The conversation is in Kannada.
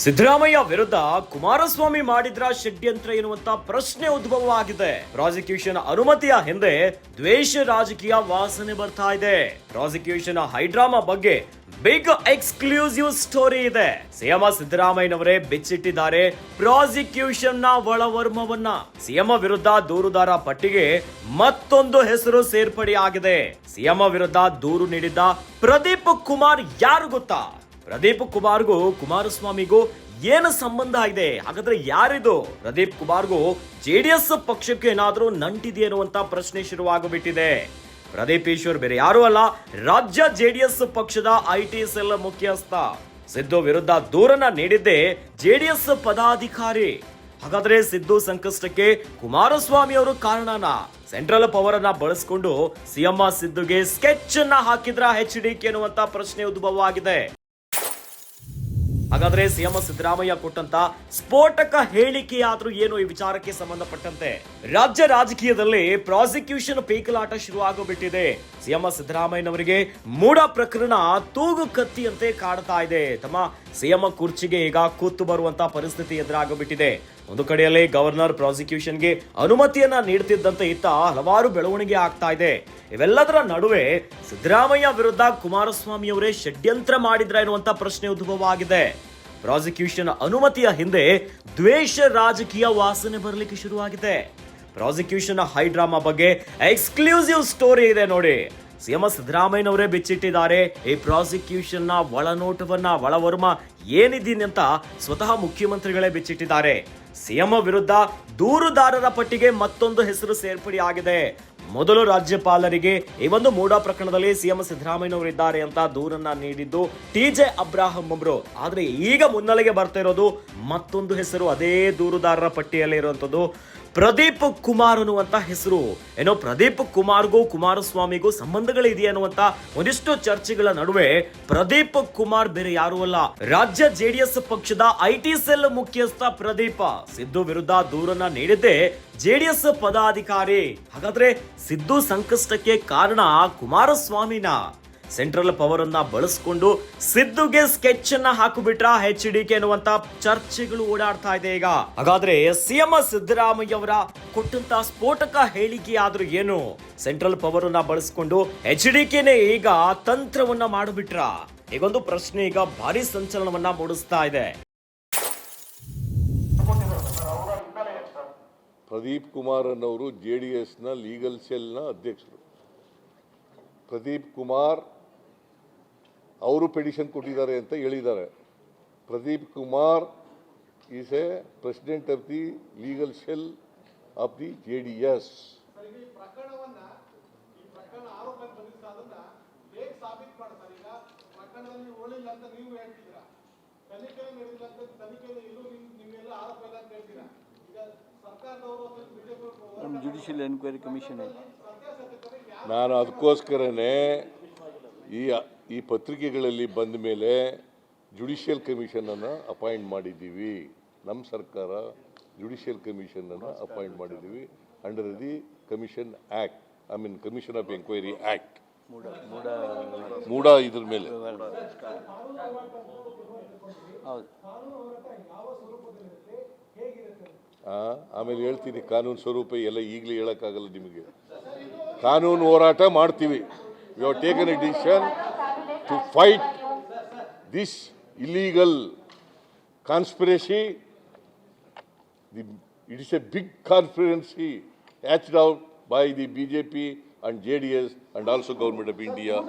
ಸಿದ್ದರಾಮಯ್ಯ ವಿರುದ್ಧ ಕುಮಾರಸ್ವಾಮಿ ಮಾಡಿದ್ರ ಷಡ್ಯಂತ್ರ ಎನ್ನುವಂತ ಪ್ರಶ್ನೆ ಉದ್ಭವವಾಗಿದೆ. ಪ್ರಾಸಿಕ್ಯೂಷನ್ ಅನುಮತಿಯ ಹಿಂದೆ ದ್ವೇಷ ರಾಜಕೀಯ ವಾಸನೆ ಬರ್ತಾ ಇದೆ. ಪ್ರಾಸಿಕ್ಯೂಷನ್ ಹೈಡ್ರಾಮಾ ಬಗ್ಗೆ ಬಿಗ್ ಎಕ್ಸ್ಕ್ಲೂಸಿವ್ ಸ್ಟೋರಿ ಇದೆ. ಸಿಎಂ ಸಿದ್ದರಾಮಯ್ಯನವರೇ ಬಿಚ್ಚಿಟ್ಟಿದ್ದಾರೆ ಪ್ರಾಸಿಕ್ಯೂಷನ್ ನ ಒಳವರ್ಮವನ್ನ. ಸಿಎಂ ವಿರುದ್ಧ ದೂರುದಾರ ಪಟ್ಟಿಗೆ ಮತ್ತೊಂದು ಹೆಸರು ಸೇರ್ಪಡೆಯಾಗಿದೆ. ಸಿಎಂ ವಿರುದ್ಧ ದೂರು ನೀಡಿದ್ದ ಪ್ರದೀಪ್ ಕುಮಾರ್ ಯಾರು ಗೊತ್ತಾ? ಪ್ರದೀಪ್ ಕುಮಾರ್ಗೂ ಕುಮಾರಸ್ವಾಮಿಗೂ ಏನು ಸಂಬಂಧ ಇದೆ? ಹಾಗಾದ್ರೆ ಯಾರಿದು? ಪ್ರದೀಪ್ ಕುಮಾರ್ಗೂ ಜೆಡಿಎಸ್ ಪಕ್ಷಕ್ಕೆ ಏನಾದ್ರೂ ನಂಟಿದೆ ಅನ್ನುವಂತ ಪ್ರಶ್ನೆ ಶುರುವಾಗಬಿಟ್ಟಿದೆ. ಪ್ರದೀಪ್ ಈಶ್ವರ್ ಬೇರೆ ಯಾರು ಅಲ್ಲ, ರಾಜ್ಯ ಜೆಡಿಎಸ್ ಪಕ್ಷದ ಐಟಿ ಸೆಲ್ ಮುಖ್ಯಸ್ಥ. ಸಿದ್ದು ವಿರುದ್ಧ ದೂರನ್ನ ನೀಡಿದ್ದೇ ಜೆಡಿಎಸ್ ಪದಾಧಿಕಾರಿ. ಹಾಗಾದ್ರೆ ಸಿದ್ದು ಸಂಕಷ್ಟಕ್ಕೆ ಕುಮಾರಸ್ವಾಮಿ ಅವರು ಕಾರಣನ? ಸೆಂಟ್ರಲ್ ಪವರ್ ಅನ್ನ ಬಳಸಿಕೊಂಡು ಸಿಎಂ ಸಿದ್ದುಗೆ ಸ್ಕೆಚ್ ಅನ್ನ ಹಾಕಿದ್ರ HDK ಎನ್ನುವಂತ ಪ್ರಶ್ನೆ ಉದ್ಭವವಾಗಿದೆ. ಹಾಗಾದ್ರೆ ಸಿಎಂ ಸಿದ್ದರಾಮಯ್ಯ ಕೊಟ್ಟಂತ ಸ್ಫೋಟಕ ಹೇಳಿಕೆಯಾದ್ರೂ ಏನು ಈ ವಿಚಾರಕ್ಕೆ ಸಂಬಂಧಪಟ್ಟಂತೆ? ರಾಜ್ಯ ರಾಜಕೀಯದಲ್ಲಿ ಪ್ರಾಸಿಕ್ಯೂಷನ್ ಪೇಕಲಾಟ ಶುರುವಾಗೋಬಿಟ್ಟಿದೆ. ಸಿಎಂ ಸಿದ್ದರಾಮಯ್ಯನವರಿಗೆ ಮೂಡ ಪ್ರಕರಣ ತೂಗು ಕತ್ತಿಯಂತೆ ಕಾಡ್ತಾ ಇದೆ. ತಮ್ಮ ಸಿಎಂ ಕುರ್ಚಿಗೆ ಈಗ ಕೂತು ಬರುವಂತ ಪರಿಸ್ಥಿತಿ ಎದುರಾಗೋಬಿಟ್ಟಿದೆ. ಒಂದು ಕಡೆಯಲ್ಲಿ ಗವರ್ನರ್ ಪ್ರಾಸಿಕ್ಯೂಷನ್ಗೆ ಅನುಮತಿಯನ್ನ ನೀಡುತ್ತಿದ್ದಂತೆ ಇತ್ತ ಹಲವಾರು ಬೆಳವಣಿಗೆ ಆಗ್ತಾ ಇದೆ. ಇವೆಲ್ಲದರ ನಡುವೆ ಸಿದ್ದರಾಮಯ್ಯ ವಿರುದ್ಧ ಕುಮಾರಸ್ವಾಮಿ ಅವರೇ ಷಡ್ಯಂತ್ರ ಮಾಡಿದ್ರ ಎನ್ನುವಂತ ಪ್ರಶ್ನೆ ಉದ್ಭವವಾಗಿದೆ. ಪ್ರಾಸಿಕ್ಯೂಷನ್ ಅನುಮತಿಯ ಹಿಂದೆ ದ್ವೇಷ ರಾಜಕೀಯ ವಾಸನೆ ಬರಲಿಕ್ಕೆ ಶುರುವಾಗಿದೆ. ಪ್ರಾಸಿಕ್ಯೂಷನ್ ಹೈಡ್ರಾಮಾ ಬಗ್ಗೆ ಎಕ್ಸ್ಕ್ಲೂಸಿವ್ ಸ್ಟೋರಿ ಇದೆ ನೋಡಿ. ಸಿಎಂ ಸಿದ್ದರಾಮಯ್ಯನವರೇ ಬಿಚ್ಚಿಟ್ಟಿದ್ದಾರೆ ಈ ಪ್ರಾಸಿಕ್ಯೂಷನ್ ನ ಒಳನೋಟವನ್ನ, ಒಳವರ್ಮ ಏನಿದ್ದೀನಿ ಅಂತ ಸ್ವತಃ ಮುಖ್ಯಮಂತ್ರಿಗಳೇ ಬಿಚ್ಚಿಟ್ಟಿದ್ದಾರೆ. ಸಿಎಂ ವಿರುದ್ಧ ದೂರುದಾರರ ಪಟ್ಟಿಗೆ ಮತ್ತೊಂದು ಹೆಸರು ಸೇರ್ಪಡೆಯಾಗಿದೆ. ಮೊದಲು ರಾಜ್ಯಪಾಲರಿಗೆ ಈ ಒಂದು ಮೂಡಾ ಪ್ರಕರಣದಲ್ಲಿ ಸಿಎಂ ಸಿದ್ದರಾಮಯ್ಯನವರಿದ್ದಾರೆ ಅಂತ ದೂರನ್ನ ನೀಡಿದ್ದು TJ ಅಬ್ರಾಹಂ ಅವರು. ಆದ್ರೆ ಈಗ ಮುನ್ನೆಲೆಗೆ ಬರ್ತಾ ಇರೋದು ಮತ್ತೊಂದು ಹೆಸರು. ಅದೇ ದೂರುದಾರರ ಪಟ್ಟಿಯಲ್ಲಿ ಇರುವಂತದ್ದು ಪ್ರದೀಪ್ ಕುಮಾರ್ ಅನ್ನುವಂತ ಹೆಸರು. ಏನೋ ಪ್ರದೀಪ್ ಕುಮಾರ್ಗೂ ಕುಮಾರಸ್ವಾಮಿಗೂ ಸಂಬಂಧಗಳಿದೆಯಾ ಅನ್ನುವಂತ ಒಂದಿಷ್ಟು ಚರ್ಚೆಗಳ ನಡುವೆ ಪ್ರದೀಪ್ ಕುಮಾರ್ ಬೇರೆ ಯಾರು ಅಲ್ಲ, ರಾಜ್ಯ ಜೆಡಿಎಸ್ ಪಕ್ಷದ ಐಟಿ ಸೆಲ್ ಮುಖ್ಯಸ್ಥ ಪ್ರದೀಪ್. ಸಿದ್ದು ವಿರುದ್ಧ ದೂರನ್ನ ನೀಡಿದ್ದೇ ಜೆಡಿಎಸ್ ಪದಾಧಿಕಾರಿ. ಹಾಗಾದ್ರೆ ಸಿದ್ದು ಸಂಕಷ್ಟಕ್ಕೆ ಕಾರಣ ಕುಮಾರಸ್ವಾಮಿನ? ಸೆಂಟ್ರಲ್ ಪವರ್ ಅನ್ನ ಬಳಸಿಕೊಂಡು ಸಿದ್ದುಗೆ ಸ್ಕೆಚ್ ಅನ್ನ ಹಾಕಿಬಿಟ್ರ HDK ಎನ್ನುವಂತ ಚರ್ಚೆಗಳು ಓಡಾಡ್ತಾ ಇದೆ ಈಗ. ಹಾಗಾದ್ರೆ ಸಿಎಂ ಸಿದ್ದರಾಮಯ್ಯ ಅವರ ಕೊಟ್ಟಂತ ಸ್ಫೋಟಕ ಹೇಳಿಕೆ ಆದ್ರೂ ಏನು? ಸೆಂಟ್ರಲ್ ಪವರ್ ಅನ್ನ ಬಳಸಿಕೊಂಡು HDKನೇ ಈಗ ತಂತ್ರವನ್ನ ಮಾಡಿಬಿಟ್ರ? ಈಗೊಂದು ಪ್ರಶ್ನೆ ಈಗ ಭಾರಿ ಸಂಚಲನವನ್ನ ಮೂಡಿಸ್ತಾ ಇದೆ. ಪ್ರದೀಪ್ ಕುಮಾರ್ ಅನ್ನೋರು JDSನ ಲೀಗಲ್ ಸೆಲ್ನ ಅಧ್ಯಕ್ಷರು. ಪ್ರದೀಪ್ ಕುಮಾರ್ ಅವರು ಪೆಟಿಷನ್ ಕೊಟ್ಟಿದ್ದಾರೆ ಅಂತ ಹೇಳಿದ್ದಾರೆ. Pradeep Kumar is A president of the legal cell of the JDS. Judicial enquiry commission ನಾನು ಅದಕ್ಕೋಸ್ಕರನೇ ಈ ಪತ್ರಿಕೆಗಳಲ್ಲಿ ಬಂದ ಮೇಲೆ ಜುಡಿಷಿಯಲ್ ಕಮಿಷನನ್ನು ಅಪಾಯಿಂಟ್ ಮಾಡಿದ್ದೀವಿ. ನಮ್ಮ ಸರ್ಕಾರ ಜುಡಿಷಿಯಲ್ ಕಮಿಷನನ್ನು ಅಪಾಯಿಂಟ್ ಮಾಡಿದ್ದೀವಿ under the commission act, I mean commission of enquiry act. MUDA ಇದ್ರ ಮೇಲೆ ಆಮೇಲೆ ಹೇಳ್ತೀನಿ ಕಾನೂನು ಸ್ವರೂಪ ಎಲ್ಲ ಈಗಲೇ ಹೇಳೋಕ್ಕಾಗಲ್ಲ ನಿಮಗೆ. ಕಾನೂನು ಹೋರಾಟ ಮಾಡ್ತೀವಿ. We have taken a decision to fight this illegal conspiracy. It is a big conspiracy hatched out by the BJP and JDS and also Government of India.